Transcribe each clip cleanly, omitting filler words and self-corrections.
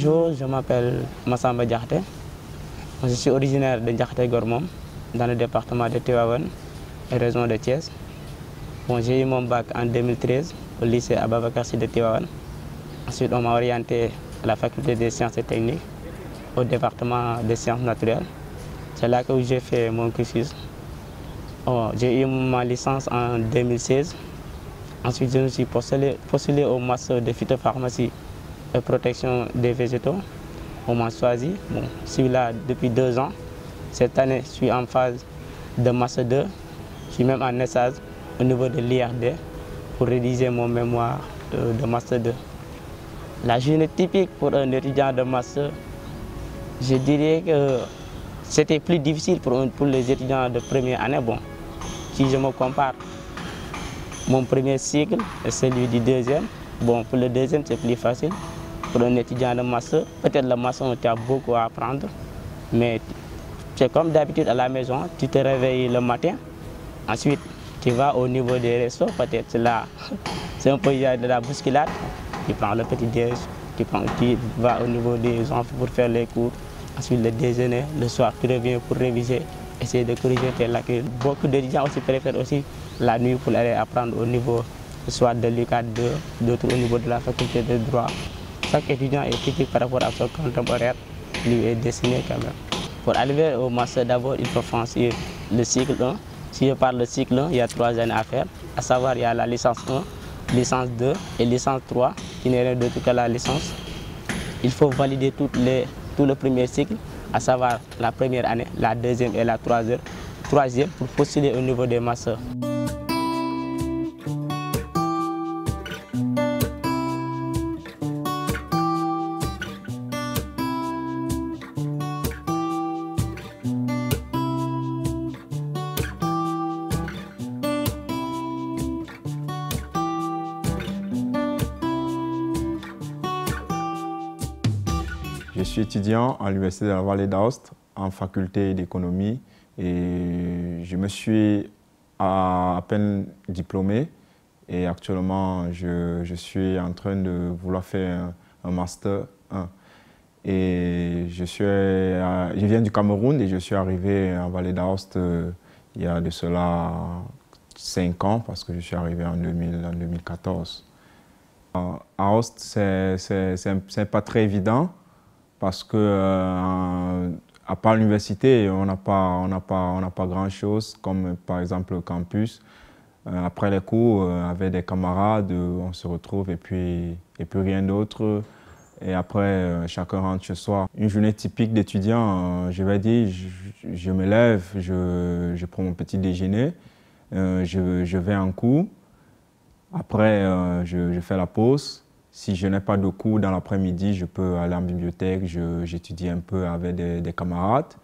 Bonjour, je m'appelle Massamba Diakhaté. Je suis originaire de Diakhaté-Gormom, dans le département de Tivaouane et région de Thiès. Bon, j'ai eu mon bac en 2013 au lycée Ababacar Sy de Tivaouane. Ensuite, on m'a orienté à la faculté des sciences et techniques, au département des sciences naturelles. C'est là que j'ai fait mon cursus. Bon, j'ai eu ma licence en 2016. Ensuite, je me suis postulé au master de phytopharmacie et protection des végétaux. On m'a choisi. Bon, je suis là depuis 2 ans. Cette année, je suis en phase de master 2. Je suis même en essai au niveau de l'IRD pour rédiger mon mémoire de master 2. La journée typique pour un étudiant de master, je dirais que c'était plus difficile pour les étudiants de première année. Bon, si je me compare mon premier cycle et celui du deuxième, bon, pour le deuxième, c'est plus facile. Pour un étudiant de master, peut-être le master, tu as beaucoup à apprendre, mais c'est comme d'habitude à la maison, tu te réveilles le matin, ensuite tu vas au niveau des restos, peut-être là, c'est un peu de la bousculade, tu prends le petit déj, tu vas au niveau des enfants pour faire les cours, ensuite le déjeuner, le soir tu reviens pour réviser, essayer de corriger tes lacunes. Beaucoup d'étudiants aussi préfèrent aussi la nuit pour aller apprendre au niveau soit de l'UCAD 2, d'autres au niveau de la faculté de droit. Chaque étudiant est critique par rapport à son contemporain, lui est destiné quand même. Pour arriver au master, d'abord, il faut franchir le cycle 1. Si je parle de cycle 1, il y a 3 années à faire, à savoir il y a la licence 1, licence 2 et licence 3, qui n'est rien d'autre que la licence. Il faut valider tout le premier cycle, à savoir la première année, la deuxième et la troisième pour postuler au niveau des masters. Je suis étudiant à l'Université de la Vallée d'Aoste en faculté d'économie et je me suis à peine diplômé et actuellement je suis en train de vouloir faire un master 1. Et je viens du Cameroun et je suis arrivé en Vallée d'Aoste il y a de cela 5 ans parce que je suis arrivé en 2014. À Aoste, c'est pas très évident. Parce que à part l'université, on n'a pas grand-chose, comme par exemple le campus. Après les cours, avec des camarades, on se retrouve et puis rien d'autre. Et après, chacun rentre chez soi. Une journée typique d'étudiant, je vais dire, je me lève, je prends mon petit déjeuner, je vais en cours. Après, je fais la pause. Si je n'ai pas de cours dans l'après-midi, je peux aller en bibliothèque, j'étudie un peu avec des camarades.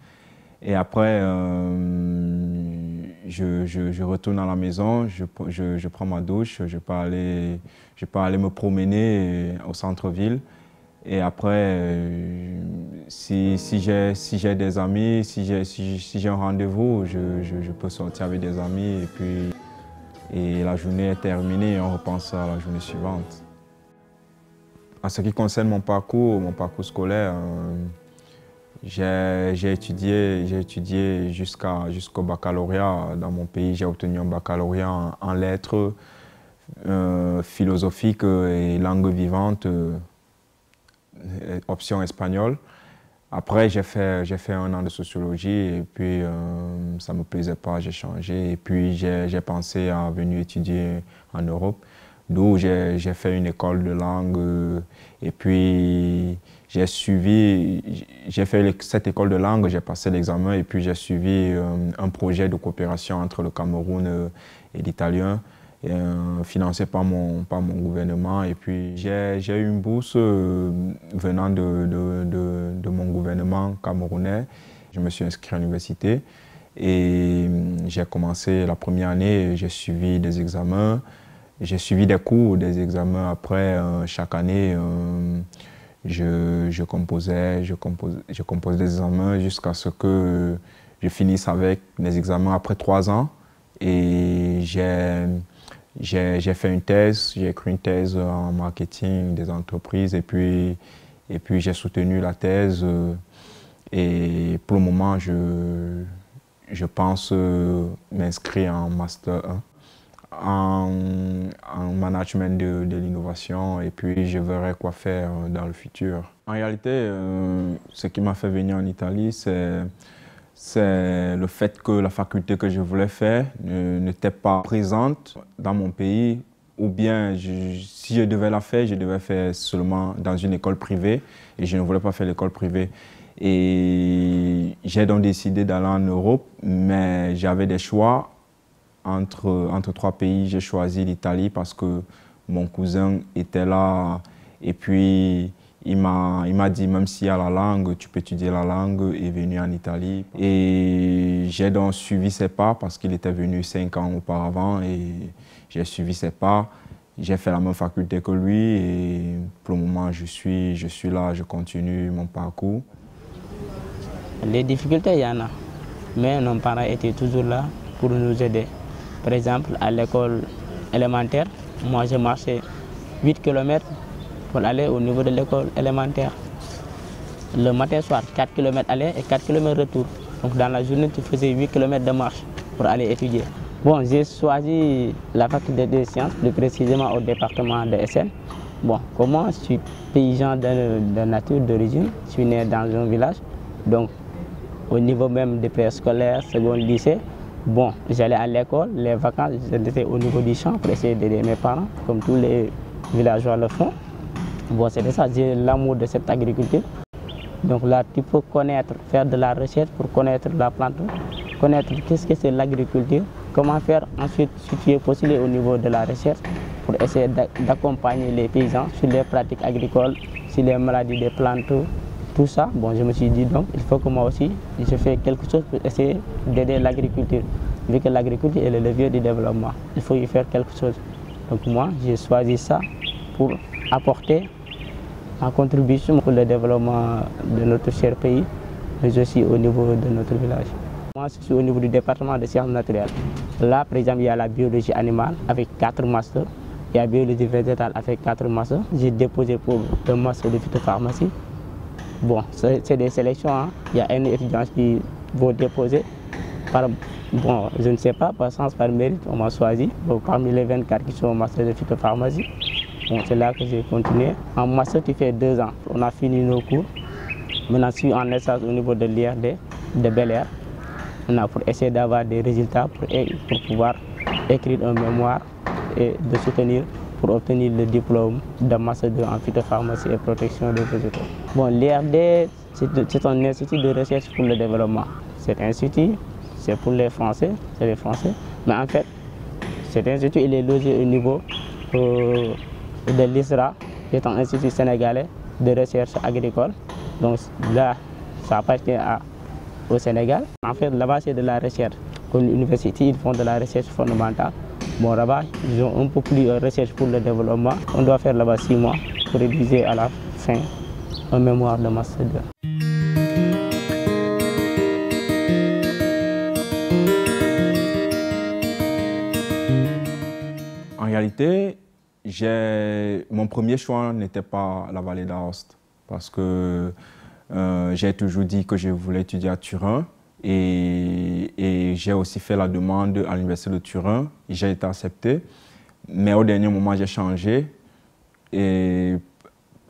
Et après, je retourne à la maison, je prends ma douche, je peux aller me promener au centre-ville. Et après, si j'ai des amis, si j'ai un rendez-vous, je peux sortir avec des amis et la journée est terminée et on repense à la journée suivante. En ce qui concerne mon parcours scolaire, j'ai étudié jusqu'au baccalauréat dans mon pays. J'ai obtenu un baccalauréat en lettres philosophiques et langues vivantes, option espagnole. Après, j'ai fait 1 an de sociologie et puis ça ne me plaisait pas, j'ai changé. Et puis j'ai pensé à venir étudier en Europe. D'où j'ai fait une école de langue et puis j'ai fait cette école de langue, j'ai passé l'examen et puis j'ai suivi un projet de coopération entre le Cameroun et l'Italien, financé par mon gouvernement. Et puis j'ai eu une bourse venant de mon gouvernement camerounais. Je me suis inscrit à l'université et j'ai commencé la première année, j'ai suivi des examens. J'ai suivi des cours, des examens. Après, chaque année, je composais des examens jusqu'à ce que je finisse avec les examens après 3 ans. Et j'ai fait une thèse, j'ai écrit une thèse en marketing des entreprises. Et puis Et puis j'ai soutenu la thèse et pour le moment, je pense m'inscrire en Master 1 en management de l'innovation et puis je verrai quoi faire dans le futur. En réalité, ce qui m'a fait venir en Italie, c'est le fait que la faculté que je voulais faire n'était pas présente dans mon pays, ou bien si je devais la faire, je devais faire seulement dans une école privée et je ne voulais pas faire l'école privée. Et j'ai donc décidé d'aller en Europe, mais j'avais des choix entre trois pays. J'ai choisi l'Italie parce que mon cousin était là et puis il m'a dit, même s'il y a la langue, tu peux étudier la langue et venir en Italie. Et j'ai donc suivi ses pas parce qu'il était venu 5 ans auparavant et j'ai suivi ses pas. J'ai fait la même faculté que lui et pour le moment, je suis là, je continue mon parcours. Les difficultés, il y en a, mais nos parents étaient toujours là pour nous aider. Par exemple, à l'école élémentaire, moi j'ai marché 8 km pour aller au niveau de l'école élémentaire. Le matin soir, 4 km aller et 4 km retour. Donc dans la journée, tu faisais 8 km de marche pour aller étudier. Bon, j'ai choisi la faculté des sciences, plus précisément au département de SN. Bon, comment je suis paysan de nature, d'origine, je suis né dans un village. Donc, au niveau même des préscolaires, second lycée, bon, j'allais à l'école, les vacances, j'étais au niveau du champ pour essayer d'aider mes parents, comme tous les villageois le font. Bon, c'était ça, j'ai l'amour de cette agriculture. Donc là, tu peux connaître, faire de la recherche pour connaître la plante, connaître qu'est-ce que c'est l'agriculture, comment faire ensuite, si tu es postulé au niveau de la recherche, pour essayer d'accompagner les paysans sur les pratiques agricoles, sur les maladies des plantes, tout ça. Bon, je me suis dit donc, il faut que moi aussi, je fasse quelque chose pour essayer d'aider l'agriculture. Vu que l'agriculture est le levier du développement, il faut y faire quelque chose. Donc moi, j'ai choisi ça pour apporter ma contribution pour le développement de notre cher pays, mais aussi au niveau de notre village. Moi, je suis au niveau du département de sciences naturelles. Là, par exemple, il y a la biologie animale avec 4 masters. Il y a la biologie végétale avec 4 masters. J'ai déposé pour le master de phytopharmacie. Bon, c'est des sélections. Hein. Il y a un étudiant qui va déposer. Bon, je ne sais pas, par sens, par mérite, on m'a choisi. Bon, parmi les 24 qui sont au master de phytopharmacie. Bon, c'est là que j'ai continué. En master, tu fais 2 ans. On a fini nos cours. Maintenant, je suis en essence au niveau de l'IRD, de Bel Air. Pour essayer d'avoir des résultats, pour pouvoir écrire un mémoire et de soutenir pour obtenir le diplôme de master 2 en phytopharmacie et protection des végétaux. Bon, l'IRD, c'est un institut de recherche pour le développement. Cet institut, c'est pour les Français, c'est les Français. Mais en fait, cet institut, il est logé au niveau de l'ISRA, qui est un institut sénégalais de recherche agricole. Donc là, ça appartient au Sénégal. En fait, là-bas, c'est de la recherche. Comme l'université, ils font de la recherche fondamentale. Bon, là-bas, ils ont un peu plus de recherche pour le développement. On doit faire là-bas 6 mois pour rédiger à la fin un mémoire de master 2. En réalité, mon premier choix n'était pas la vallée d'Aoste parce que j'ai toujours dit que je voulais étudier à Turin et j'ai aussi fait la demande à l'université de Turin. J'ai été accepté, mais au dernier moment, j'ai changé et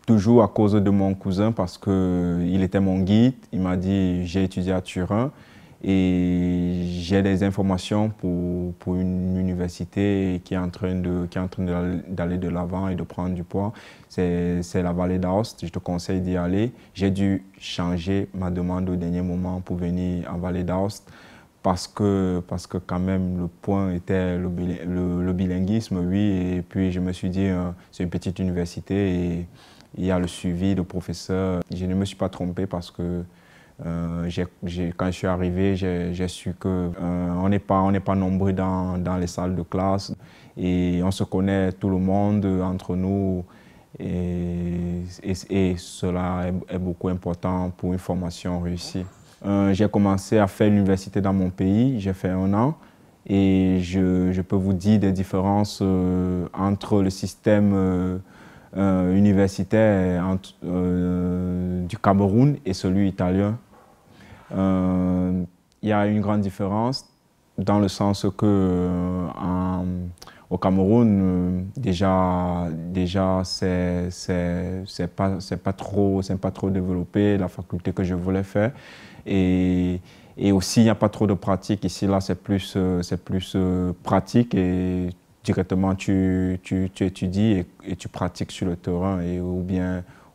toujours à cause de mon cousin parce qu'il était mon guide. Il m'a dit j'ai étudié à Turin et j'ai des informations pour une université qui est en train d'aller de l'avant et de prendre du poids. C'est la vallée d'Aoste, je te conseille d'y aller. J'ai dû changer ma demande au dernier moment pour venir en vallée d'Aoste parce que quand même le point était le bilinguisme, oui. Et puis je me suis dit, c'est une petite université et il y a le suivi de professeurs. Je ne me suis pas trompé parce que quand je suis arrivé, j'ai su qu'on n'est pas nombreux dans les salles de classe et on se connaît tout le monde entre nous et cela est beaucoup important pour une formation réussie. J'ai commencé à faire l'université dans mon pays, j'ai fait 1 an et je peux vous dire des différences entre le système universitaire du Cameroun et celui italien. Il y a une grande différence dans le sens que au Cameroun, déjà c'est pas trop développé, la faculté que je voulais faire. Et aussi, il n'y a pas trop de pratique. Ici, là, c'est plus pratique et directement, tu étudies et tu pratiques sur le terrain.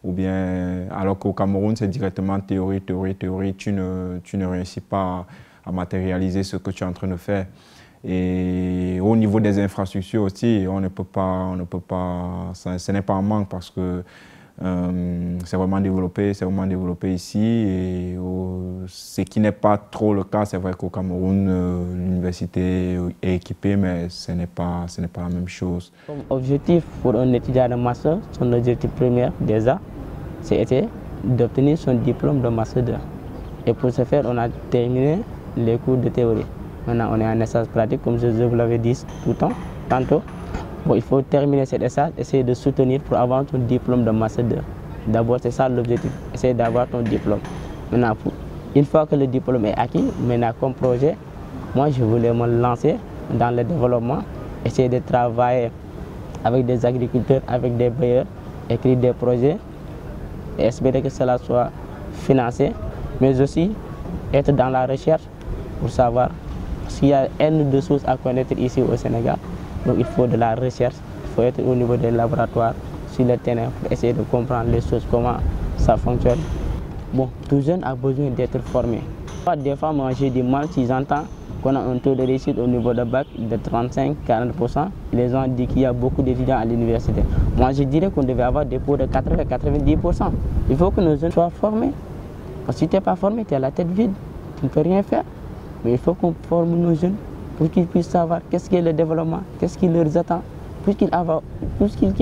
Ou bien, alors qu'au Cameroun, c'est directement théorie. Tu ne réussis pas à matérialiser ce que tu es en train de faire. Et au niveau des infrastructures aussi, on ne peut pas, ce n'est pas un manque parce que c'est vraiment développé ici. Et ce qui n'est pas trop le cas, c'est vrai qu'au Cameroun, l'université est équipée, mais ce n'est pas la même chose. Comme objectif pour un étudiant de master, son objectif premier déjà, c'était d'obtenir son diplôme de master 2. Et pour ce faire, on a terminé les cours de théorie. Maintenant, on est en essai pratique, comme je vous l'avais dit tantôt. Bon, il faut terminer cet essai, essayer de soutenir pour avoir ton diplôme de master 2. D'abord, c'est ça l'objectif, essayer d'avoir ton diplôme. Maintenant, une fois que le diplôme est acquis, maintenant comme projet, moi je voulais me lancer dans le développement, essayer de travailler avec des agriculteurs, avec des bailleurs, écrire des projets et espérer que cela soit financé, mais aussi être dans la recherche pour savoir s'il y a N de choses à connaître ici au Sénégal. Donc il faut de la recherche, il faut être au niveau des laboratoires, sur le terrain pour essayer de comprendre les choses, comment ça fonctionne. Bon, tout jeune a besoin d'être formé. Des fois, moi j'ai du mal si j'entends qu'on a un taux de réussite au niveau de bac de 35-40%. Les gens disent qu'il y a beaucoup d'étudiants à l'université. Moi je dirais qu'on devait avoir des taux de 80-90%. Il faut que nos jeunes soient formés. Parce que si tu n'es pas formé, tu as la tête vide, tu ne peux rien faire. Mais il faut qu'on forme nos jeunes pour qu'ils puissent savoir qu'est-ce qu'est le développement, qu'est-ce qui leur attend, puisqu'ils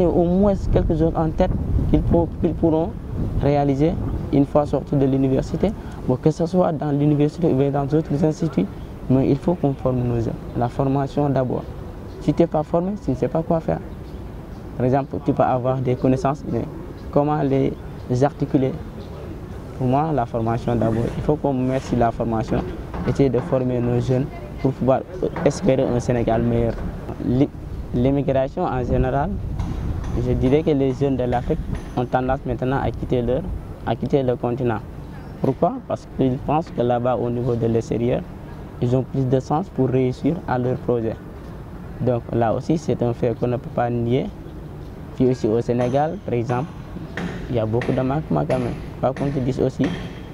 aient au moins quelque chose en tête qu'ils pourront réaliser une fois sortis de l'université, bon, que ce soit dans l'université ou dans d'autres instituts, mais il faut qu'on forme nos jeunes. La formation d'abord. Si tu n'es pas formé, tu ne sais pas quoi faire. Par exemple, tu peux avoir des connaissances, mais comment les articuler? Pour moi, la formation d'abord. Il faut qu'on mette sur la formation, essayer de former nos jeunes pour pouvoir espérer un Sénégal meilleur. L'immigration en général, je dirais que les jeunes de l'Afrique ont tendance maintenant à quitter le continent. Pourquoi? Parce qu'ils pensent que là-bas, au niveau de l'extérieur, ils ont plus de sens pour réussir à leur projet. Donc là aussi, c'est un fait qu'on ne peut pas nier. Puis aussi au Sénégal, par exemple, il y a beaucoup de manquements quand même. Par contre, ils disent aussi,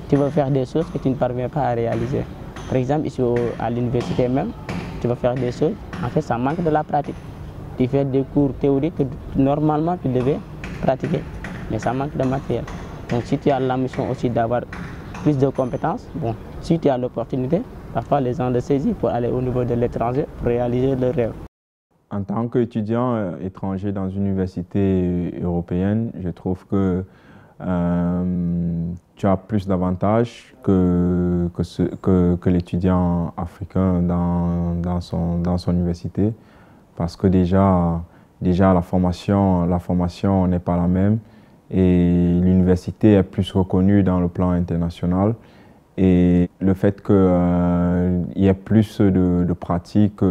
tu veux faire des choses que tu ne parviens pas à réaliser. Par exemple, ici à l'université même, tu vas faire des choses, en fait, ça manque de la pratique. Tu fais des cours théoriques que normalement tu devais pratiquer, mais ça manque de matériel. Donc si tu as l'ambition aussi d'avoir plus de compétences, bon, si tu as l'opportunité, parfois les gens le saisissent pour aller au niveau de l'étranger pour réaliser leurs rêves. En tant qu'étudiant étranger dans une université européenne, je trouve que tu as plus d'avantages que l'étudiant africain dans son université, parce que déjà la formation n'est pas la même et l'université est plus reconnue dans le plan international. Et le fait qu'il y ait plus de pratiques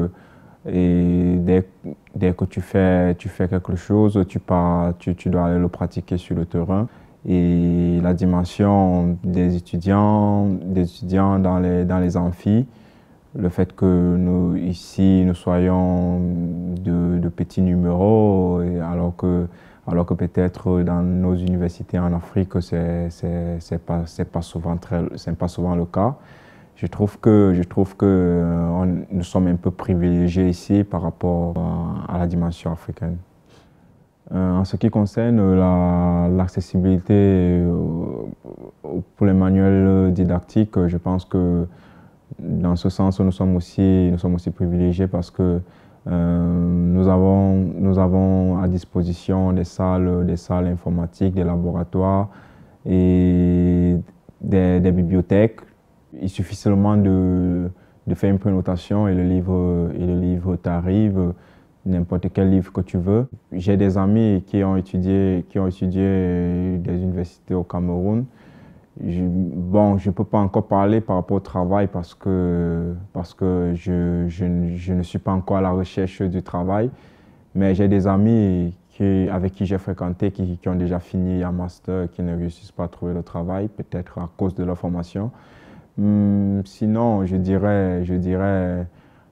et dès que tu fais quelque chose, tu dois aller le pratiquer sur le terrain. Et la dimension des étudiants dans les amphis, le fait que nous, ici, nous soyons de petits numéros, alors que peut-être dans nos universités en Afrique, c'est pas souvent le cas. Je trouve que nous sommes un peu privilégiés ici par rapport à la dimension africaine. En ce qui concerne l'accessibilité pour les manuels didactiques, je pense que dans ce sens, nous sommes aussi privilégiés parce que nous avons à disposition des salles informatiques, des laboratoires et des bibliothèques. Il suffit seulement de faire une prénotation et le livre t'arrive. n'importe quel livre que tu veux. J'ai des amis qui ont étudié des universités au Cameroun. Bon, je ne peux pas encore parler par rapport au travail parce que je ne suis pas encore à la recherche du travail. Mais j'ai des amis avec qui j'ai fréquenté, qui ont déjà fini un master, qui ne réussissent pas à trouver le travail, peut-être à cause de leur formation. Sinon, je dirais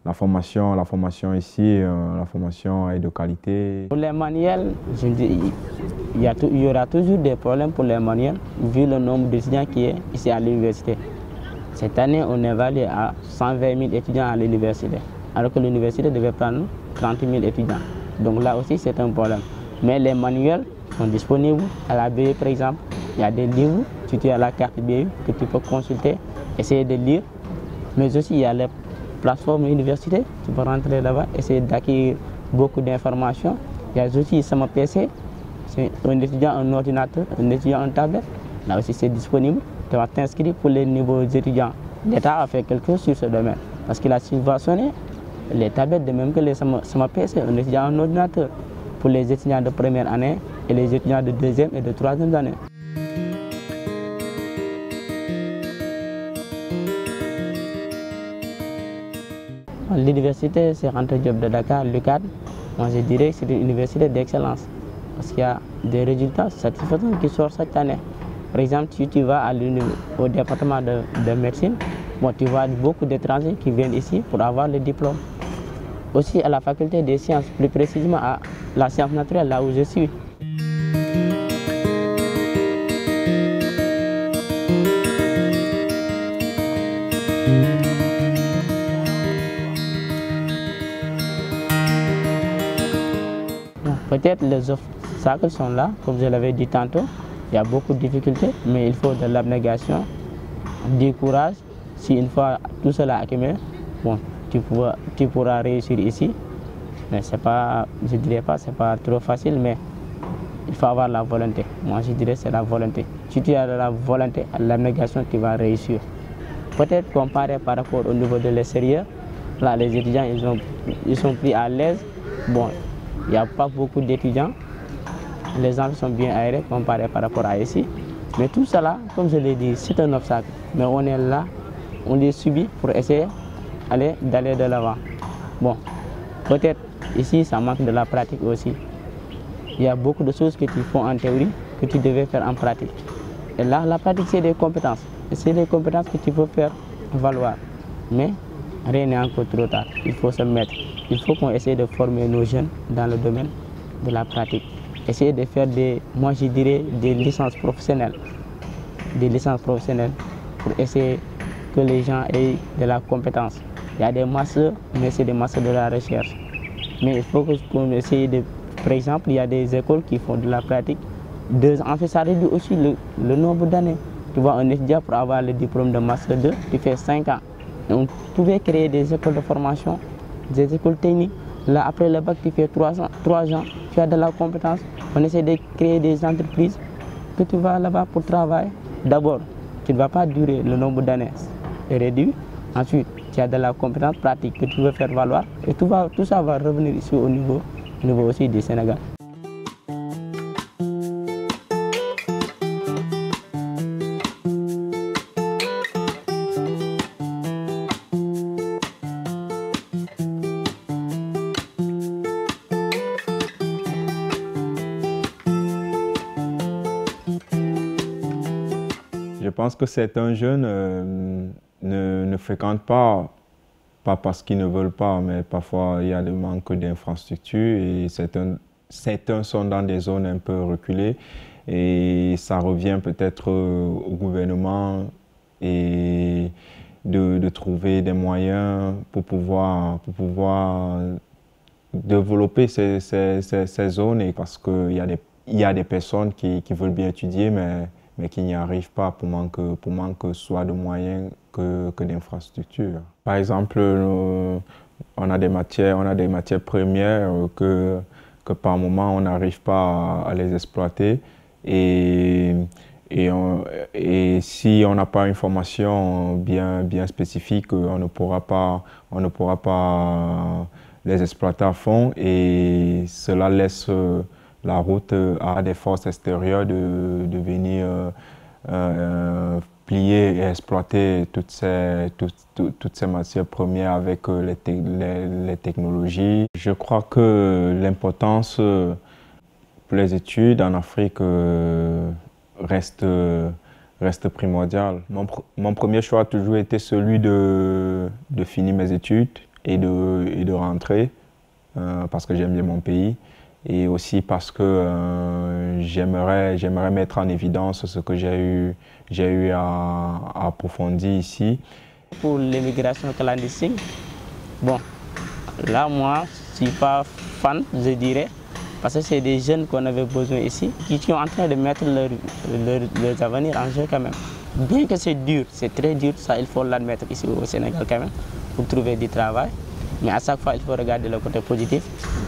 la formation ici, la formation est de qualité. Pour les manuels, je dis, il y aura toujours des problèmes pour les manuels, vu le nombre d'étudiants qui est ici à l'université. Cette année, on évalue à 120 000 étudiants à l'université, alors que l'université devait prendre 30 000 étudiants. Donc là aussi, c'est un problème. Mais les manuels sont disponibles à la BU, par exemple. Il y a des livres tutés à la carte BU que tu peux consulter, essayer de lire. Mais aussi, il y a les plateformes universitaires. Tu peux rentrer là-bas, essayer d'acquérir beaucoup d'informations. Il y a aussi Sama PC. C'est un étudiant, un ordinateur, un étudiant, un tablette. Là aussi, c'est disponible. Tu vas t'inscrire pour les niveaux étudiants. L'État a fait quelque chose sur ce domaine parce qu'il a subventionné les tablettes de même que les Sama PC, un étudiant, un ordinateur pour les étudiants de première année et les étudiants de deuxième et de troisième année. L'université, c'est Anta Diop de Dakar, l'UCAD. Moi, je dirais que c'est une université d'excellence parce qu'il y a des résultats satisfaisants qui sortent cette année. Par exemple, si tu vas au département de médecine, bon, tu vois beaucoup d'étrangers qui viennent ici pour avoir le diplôme. Aussi à la faculté des sciences, plus précisément à la science naturelle, là où je suis. Peut-être les obstacles sont là, comme je l'avais dit tantôt. Il y a beaucoup de difficultés, mais il faut de l'abnégation, du courage. Si une fois tout cela accumulé, bon, tu pourras réussir ici. Mais c'est pas, je dirais pas, c'est pas trop facile, mais il faut avoir la volonté. Moi, je dirais c'est la volonté. Si tu as la volonté, l'abnégation, tu vas réussir. Peut-être comparé par rapport au niveau de l'extérieur, là, les étudiants, ils sont pris à l'aise. Bon, il n'y a pas beaucoup d'étudiants. Les gens sont bien aérés comparé par rapport à ici. Mais tout cela, comme je l'ai dit, c'est un obstacle. Mais on est là, on les subit pour essayer d'aller de l'avant. Bon, peut-être ici, ça manque de la pratique aussi. Il y a beaucoup de choses que tu fais en théorie, que tu devais faire en pratique. Et là, la pratique, c'est des compétences. Et c'est des compétences que tu peux faire valoir. Mais rien n'est encore trop tard. Il faut se mettre. Il faut qu'on essaie de former nos jeunes dans le domaine de la pratique. Essayer de faire moi je dirais, des licences professionnelles. Des licences professionnelles pour essayer que les gens aient de la compétence. Il y a des masters, mais c'est des masters de la recherche. Mais il faut qu'on essaye de... Par exemple, il y a des écoles qui font de la pratique. En fait, ça réduit aussi le nombre d'années. Tu vois, un étudiant pour avoir le diplôme de master 2, tu fais 5 ans. Et on pouvait créer des écoles de formation, des écoles techniques. Là, après le bac, tu fais 3 ans, tu as de la compétence. On essaie de créer des entreprises que tu vas là-bas pour travailler. D'abord, tu ne vas pas durer le nombre d'années réduit. Ensuite, tu as de la compétence pratique que tu veux faire valoir. Et tout ça va revenir ici au niveau aussi du Sénégal. Je pense que certains jeunes ne fréquentent pas parce qu'ils ne veulent pas, mais parfois il y a le manque d'infrastructures et certains sont dans des zones un peu reculées et ça revient peut-être au gouvernement et de trouver des moyens pour pouvoir développer ces zones et parce qu'il y a des personnes qui veulent bien étudier mais qui n'y arrivent pas pour manque soit de moyens que d'infrastructures. Par exemple, on a des matières premières que par moment on n'arrive pas à les exploiter et si on n'a pas une formation bien spécifique, on ne pourra pas les exploiteurs font, et cela laisse la route à des forces extérieures de venir plier et exploiter toutes ces matières premières avec les technologies. Je crois que l'importance pour les études en Afrique reste primordiale. Mon premier choix a toujours été celui de finir mes études et de rentrer parce que j'aime bien mon pays, et aussi parce que j'aimerais mettre en évidence ce que j'ai eu à approfondir ici. Pour l'immigration clandestine, bon, là moi je ne suis pas fan, je dirais, parce que c'est des jeunes qu'on avait besoin ici, qui sont en train de mettre leur avenir en jeu quand même. Bien que c'est dur, c'est très dur, ça il faut l'admettre ici au Sénégal quand même, pour trouver du travail. Mais à chaque fois, il faut regarder le côté positif.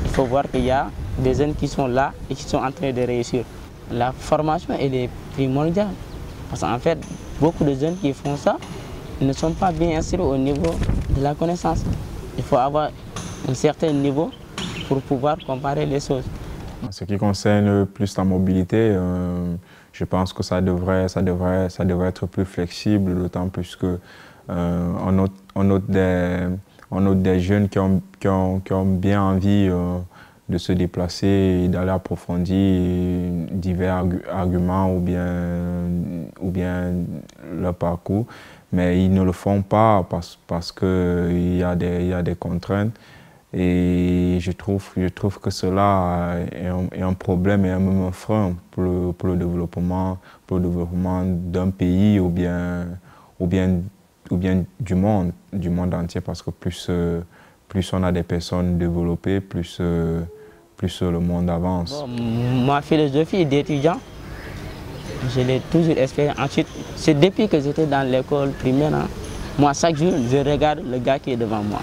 Il faut voir qu'il y a des jeunes qui sont là et qui sont en train de réussir. La formation, elle est primordiale. Parce qu'en fait, beaucoup de jeunes qui font ça ne sont pas bien inscrits au niveau de la connaissance. Il faut avoir un certain niveau pour pouvoir comparer les choses. En ce qui concerne plus la mobilité, je pense que ça devrait être plus flexible, d'autant plus qu'on note des jeunes qui ont bien envie de se déplacer et d'aller approfondir divers arguments ou bien leur parcours, mais ils ne le font pas parce qu'il y a des contraintes. Et je trouve que cela est un problème et même un frein pour le développement d'un pays ou bien du monde entier, parce que plus on a des personnes développées, plus le monde avance. Bon, ma philosophie d'étudiant, je l'ai toujours espéré. Ensuite, c'est depuis que j'étais dans l'école primaire, hein, moi chaque jour je regarde le gars qui est devant moi.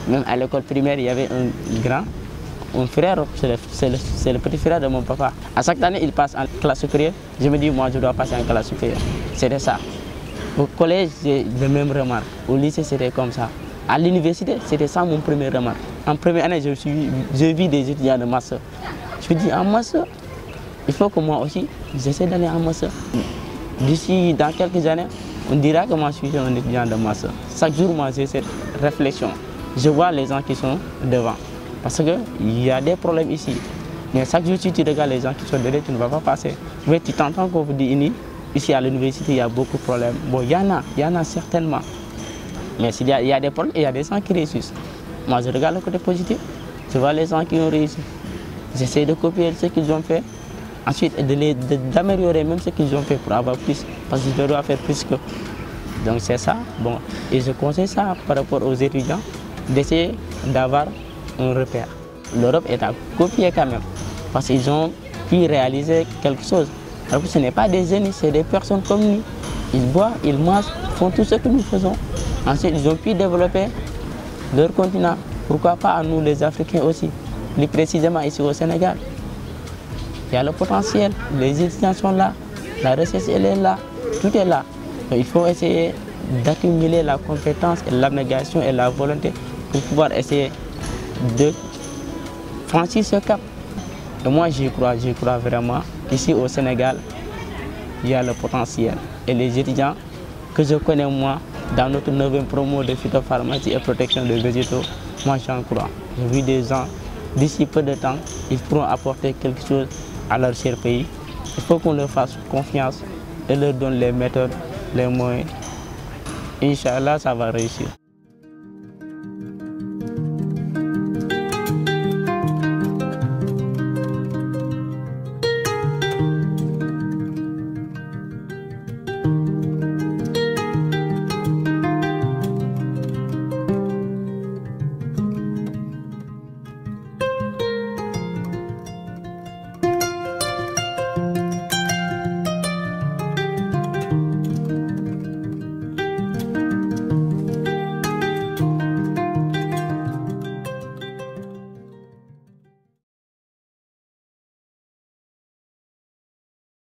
Même à l'école primaire, il y avait un frère, c'est le petit frère de mon papa. À chaque année, il passe en classe supérieure. Je me dis, moi, je dois passer en classe supérieure. C'était ça. Au collège, j'ai la même remarque. Au lycée, c'était comme ça. À l'université, c'était ça mon premier remarque. En première année, j'ai vu des étudiants de master. Je me dis, en master, il faut que moi aussi, j'essaie d'aller en master. D'ici, dans quelques années, on dira que moi, je suis un étudiant de master. Chaque jour, moi, j'ai cette réflexion. Je vois les gens qui sont devant. Parce qu'il y a des problèmes ici. Mais chaque jour, si tu regardes les gens qui sont derrière, tu ne vas pas passer. Mais tu t'entends qu'on vous dit ici à l'université, il y a beaucoup de problèmes. Bon, il y en a certainement. Mais il y a des problèmes, il y a des gens qui réussissent. Moi, je regarde le côté positif. Je vois les gens qui ont réussi. J'essaie de copier ce qu'ils ont fait. Ensuite, d'améliorer même ce qu'ils ont fait pour avoir plus. Parce que je dois faire plus que. Donc c'est ça. Bon. Et je conseille ça par rapport aux étudiants, d'essayer d'avoir un repère. L'Europe est à copier quand même, parce qu'ils ont pu réaliser quelque chose. Alors que ce n'est pas des jeunes, c'est des personnes comme nous. Ils boivent, ils mangent, font tout ce que nous faisons. Ensuite, ils ont pu développer leur continent. Pourquoi pas à nous les Africains aussi, plus précisément ici au Sénégal. Il y a le potentiel, les étudiants sont là, la recherche elle est là, tout est là. Donc, il faut essayer d'accumuler la compétence, l'abnégation et la volonté pour pouvoir essayer de franchir ce cap. Et moi j'y crois vraiment. Ici au Sénégal, il y a le potentiel. Et les étudiants que je connais moi, dans notre 9e promo de phytopharmacie et protection des végétaux, moi j'en crois. J'ai vu des gens, d'ici peu de temps, ils pourront apporter quelque chose à leur cher pays. Il faut qu'on leur fasse confiance et leur donne les méthodes, les moyens. Inch'Allah, ça va réussir.